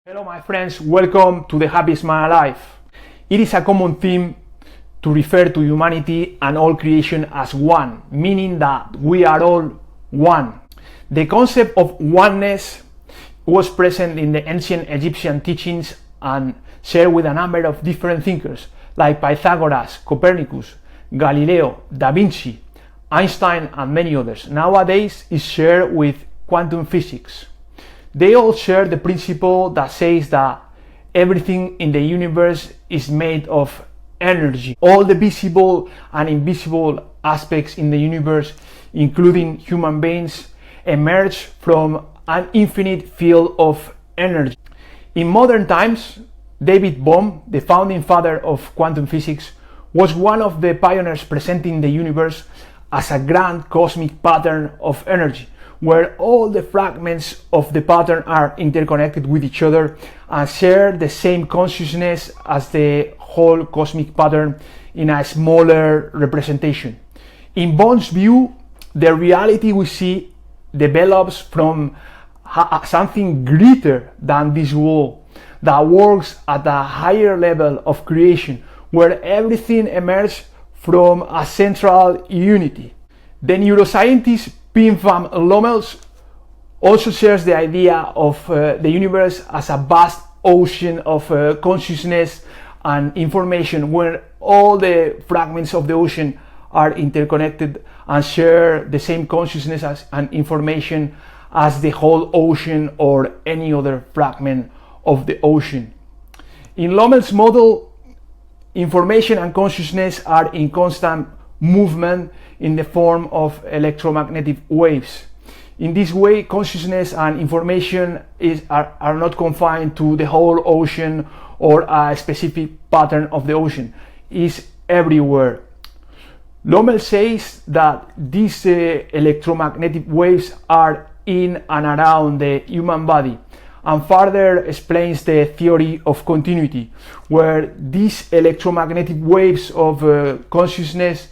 Hello my friends, welcome to the Happiest Man Alive. It is a common theme to refer to humanity and all creation as one, meaning that we are all one. The concept of oneness was present in the ancient Egyptian teachings and shared with a number of different thinkers like Pythagoras, Copernicus, Galileo, Da Vinci, Einstein and many others. Nowadays is shared with quantum physics. They all share the principle that says that everything in the universe is made of energy. All the visible and invisible aspects in the universe, including human beings, emerge from an infinite field of energy. In modern times, David Bohm, the founding father of quantum physics, was one of the pioneers presenting the universe as a grand cosmic pattern of energy, where all the fragments of the pattern are interconnected with each other and share the same consciousness as the whole cosmic pattern in a smaller representation. In Bohm's view, the reality we see develops from something greater than this world that works at a higher level of creation, where everything emerges from a central unity. The neuroscientist Pim Van Lommel also shares the idea of the universe as a vast ocean of consciousness and information, where all the fragments of the ocean are interconnected and share the same consciousness and information as the whole ocean or any other fragment of the ocean. In Lommel's model, information and consciousness are in constant movement in the form of electromagnetic waves. In this way, consciousness and information are not confined to the whole ocean or a specific pattern of the ocean. It's everywhere. Lommel says that these electromagnetic waves are in and around the human body, and further explains the theory of continuity, where these electromagnetic waves of consciousness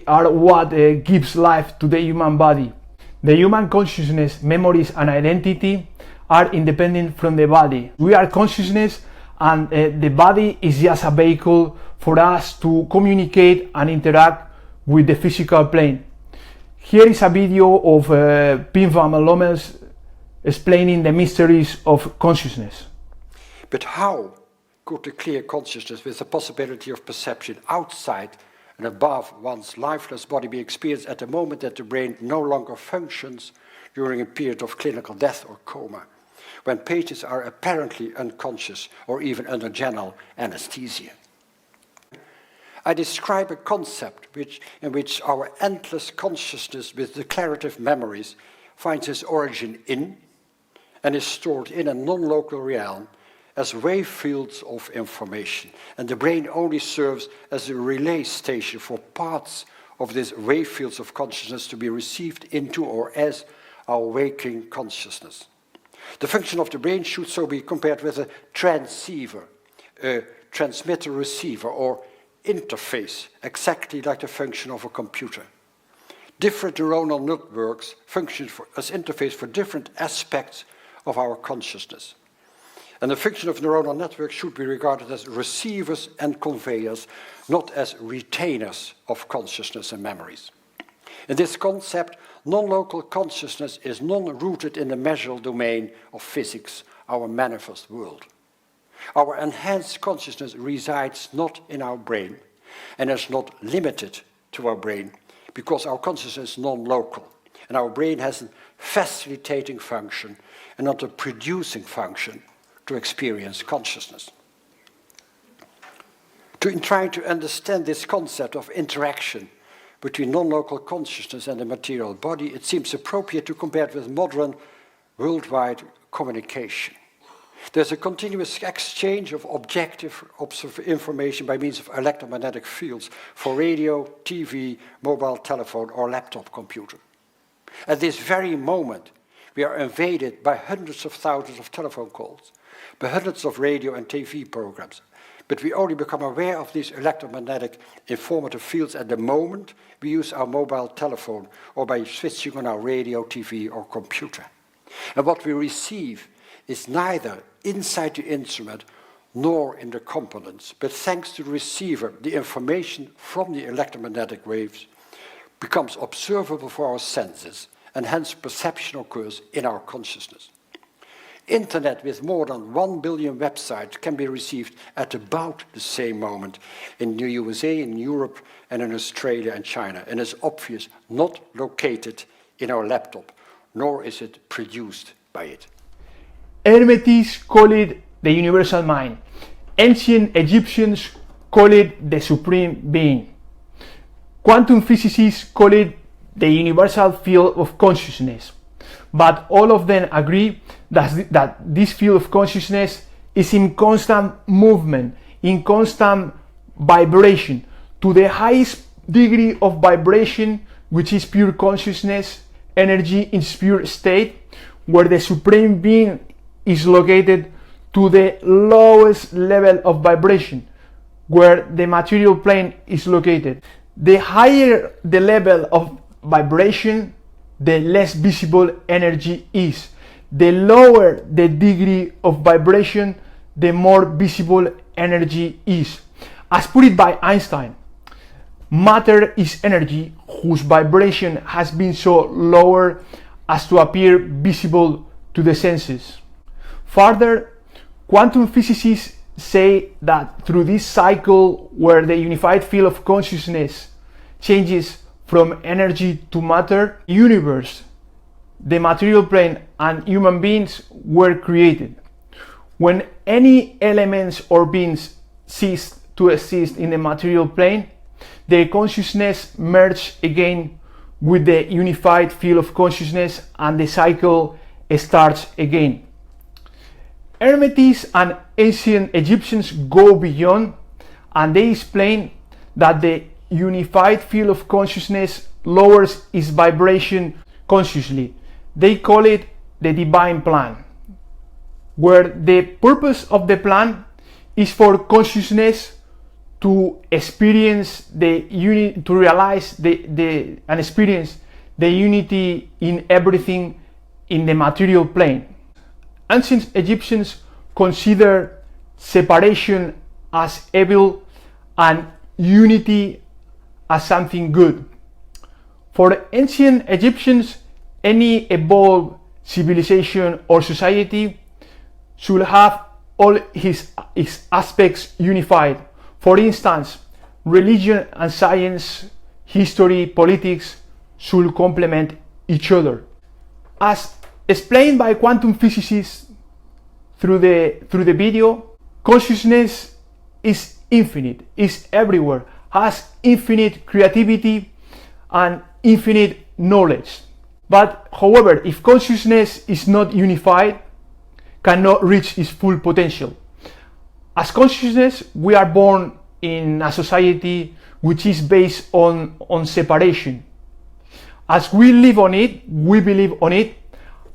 are what gives life to the human body. The human consciousness, memories and identity are independent from the body. We are consciousness, and the body is just a vehicle for us to communicate and interact with the physical plane. Here is a video of Pim Van Lommel explaining the mysteries of consciousness. But how could a clear consciousness with the possibility of perception outside and above one's lifeless body be experienced at the moment that the brain no longer functions during a period of clinical death or coma, when patients are apparently unconscious or even under general anesthesia? I describe a concept in which our endless consciousness with declarative memories finds its origin in and is stored in a non-local realm as wave fields of information, and the brain only serves as a relay station for parts of these wave fields of consciousness to be received into or as our waking consciousness. The function of the brain should so be compared with a transceiver, a transmitter-receiver or interface, exactly like the function of a computer. Different neuronal networks function as interface for different aspects of our consciousness. And the function of neuronal networks should be regarded as receivers and conveyors, not as retainers of consciousness and memories. In this concept, non-local consciousness is non-rooted in the measurable domain of physics, our manifest world. Our enhanced consciousness resides not in our brain and is not limited to our brain, because our consciousness is non-local, and our brain has a facilitating function and not a producing function to experience consciousness. In trying to understand this concept of interaction between non-local consciousness and the material body, it seems appropriate to compare it with modern worldwide communication. There's a continuous exchange of objective information by means of electromagnetic fields for radio, TV, mobile telephone or laptop computer. At this very moment, we are invaded by hundreds of thousands of telephone calls, by hundreds of radio and TV programs, but we only become aware of these electromagnetic informative fields at the moment we use our mobile telephone or by switching on our radio, TV or computer. And what we receive is neither inside the instrument nor in the components, but thanks to the receiver, the information from the electromagnetic waves becomes observable for our senses, and hence perception occurs in our consciousness. Internet with more than 1 billion websites can be received at about the same moment in the USA, in Europe, and in Australia and China, and is obvious not located in our laptop, nor is it produced by it. Hermetists call it the universal mind. Ancient Egyptians call it the supreme being. Quantum physicists call it the universal field of consciousness. But all of them agree that this field of consciousness is in constant movement, in constant vibration, to the highest degree of vibration, which is pure consciousness, energy in its pure state, where the supreme being is located, to the lowest level of vibration, where the material plane is located. The higher the level of vibration, the less visible energy is. The lower the degree of vibration, the more visible energy is. As put it by Einstein, matter is energy whose vibration has been so lower as to appear visible to the senses. Further, quantum physicists say that through this cycle where the unified field of consciousness changes from energy to matter, universe, the material plane, and human beings were created. When any elements or beings cease to exist in the material plane, their consciousness merges again with the unified field of consciousness, and the cycle starts again. Hermetists and ancient Egyptians go beyond, and they explain that the unified field of consciousness lowers its vibration consciously. They call it the divine plan, where the purpose of the plan is for consciousness to experience to realize and experience the unity in everything in the material plane. Ancient Egyptians consider separation as evil and unity as something good. For ancient Egyptians, any evolved civilization or society should have all its aspects unified. For instance, religion and science, history, politics should complement each other. As explained by quantum physicists through the video, consciousness is infinite, is everywhere, has infinite creativity and infinite knowledge. But however, if consciousness is not unified, cannot reach its full potential. As consciousness, we are born in a society which is based on separation. As we live on it, we believe on it,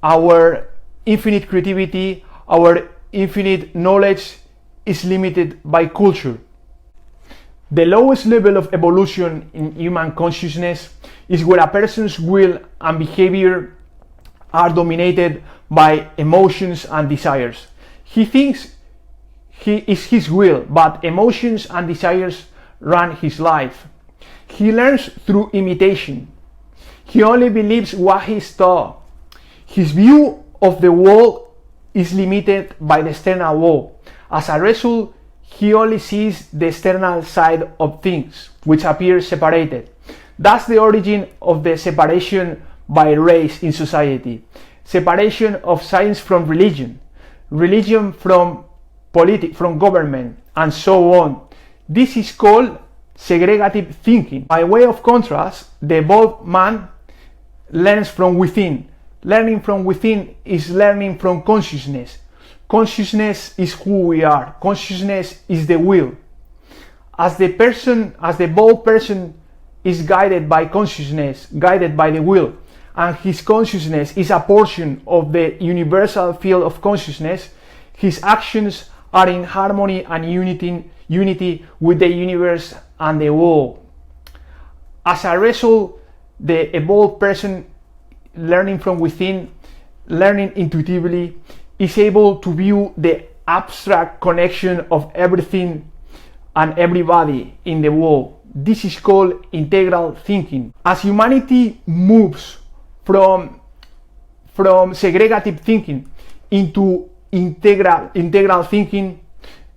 our infinite creativity, our infinite knowledge is limited by culture. The lowest level of evolution in human consciousness is where a person's will and behavior are dominated by emotions and desires. He thinks he is his will, but emotions and desires run his life. He learns through imitation. He only believes what he is taught. His view of the world is limited by the external world. As a result, he only sees the external side of things, which appear separated. That's the origin of the separation by race in society. Separation of science from religion, religion from politics, from government, and so on. This is called segregative thinking. By way of contrast, the evolved man learns from within. Learning from within is learning from consciousness. Consciousness is who we are. Consciousness is the will. As the evolved person is guided by consciousness, guided by the will, and his consciousness is a portion of the universal field of consciousness, his actions are in harmony and unity with the universe and the world. As a result, the evolved person learning from within, learning intuitively, is able to view the abstract connection of everything and everybody in the world. This is called integral thinking. As humanity moves from segregative thinking into integral thinking,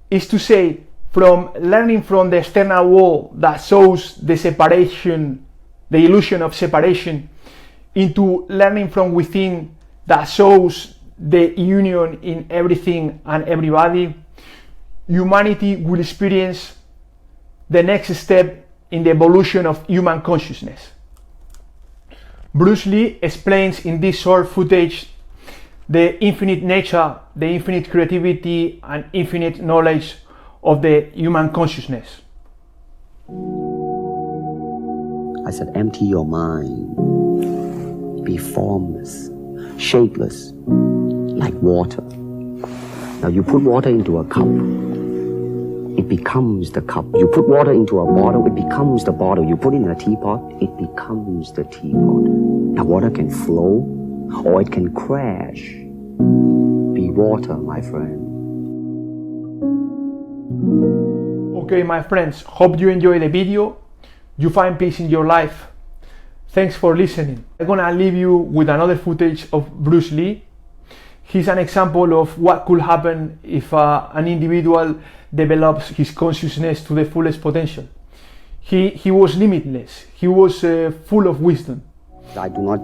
is to say, from learning from the external world that shows the separation, the illusion of separation, into learning from within that shows the union in everything and everybody, humanity will experience the next step in the evolution of human consciousness. Bruce Lee explains in this short footage the infinite nature, the infinite creativity and infinite knowledge of the human consciousness. I said, empty your mind, be formless, shapeless, like water. Now you put water into a cup, it becomes the cup. You put water into a bottle, it becomes the bottle. You put it in a teapot, it becomes the teapot. Now water can flow or it can crash. Be water, my friend. Okay, my friends, hope you enjoy the video, you find peace in your life. Thanks for listening. I'm gonna leave you with another footage of Bruce Lee. He's an example of what could happen if an individual develops his consciousness to the fullest potential. He was limitless, he was full of wisdom. I do not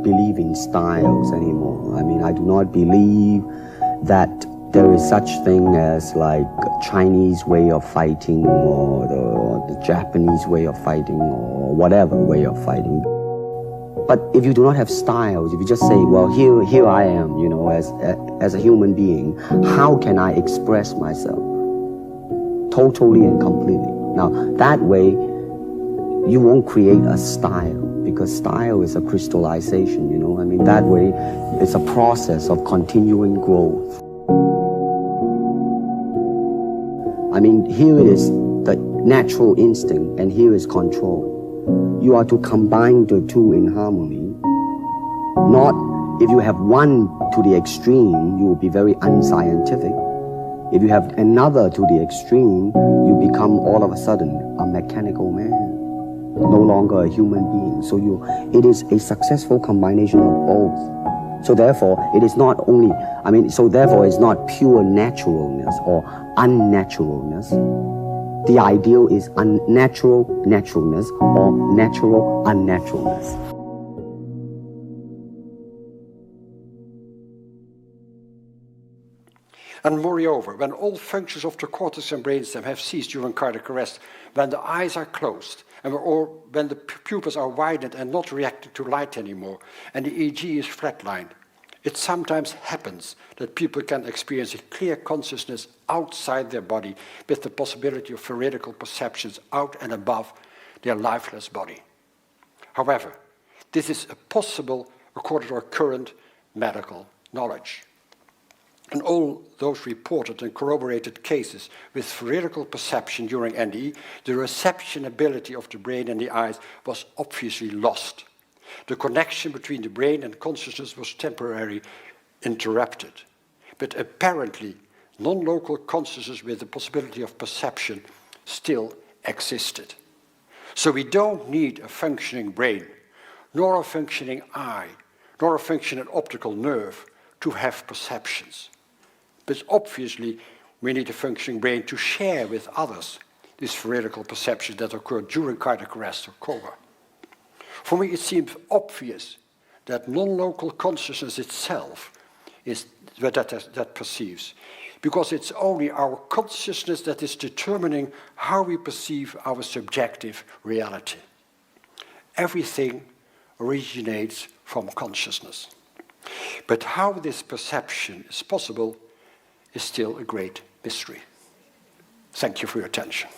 believe in styles anymore. I mean, I do not believe that there is such thing as like Chinese way of fighting or the Japanese way of fighting or whatever way of fighting. But if you do not have styles, if you just say, well, here I am, you know, as a human being, how can I express myself totally and completely? Now, that way, you won't create a style, because style is a crystallization, you know. I mean, that way, it's a process of continuing growth. I mean, here it is the natural instinct, and here is control. You are to combine the two in harmony. Not if you have one to the extreme, you will be very unscientific. If you have another to the extreme, you become all of a sudden a mechanical man, no longer a human being. So it is a successful combination of both. So therefore, it is not only, so therefore it's not pure naturalness or unnaturalness. The ideal is unnatural naturalness or natural unnaturalness. And moreover, when all functions of the cortex and brainstem have ceased during cardiac arrest, when the eyes are closed, or when the pupils are widened and not reacting to light anymore, and the EEG is flatlined, it sometimes happens that people can experience a clear consciousness outside their body with the possibility of theoretical perceptions out and above their lifeless body. However, this is possible according to our current medical knowledge. In all those reported and corroborated cases with theoretical perception during NDE, the reception ability of the brain and the eyes was obviously lost. The connection between the brain and consciousness was temporarily interrupted. But apparently, non-local consciousness with the possibility of perception still existed. So we don't need a functioning brain, nor a functioning eye, nor a functioning optical nerve to have perceptions. But obviously, we need a functioning brain to share with others these theoretical perceptions that occur during cardiac arrest or coma. For me, it seems obvious that non-local consciousness itself is that perceives, because it's only our consciousness that is determining how we perceive our subjective reality. Everything originates from consciousness. But how this perception is possible is still a great mystery. Thank you for your attention.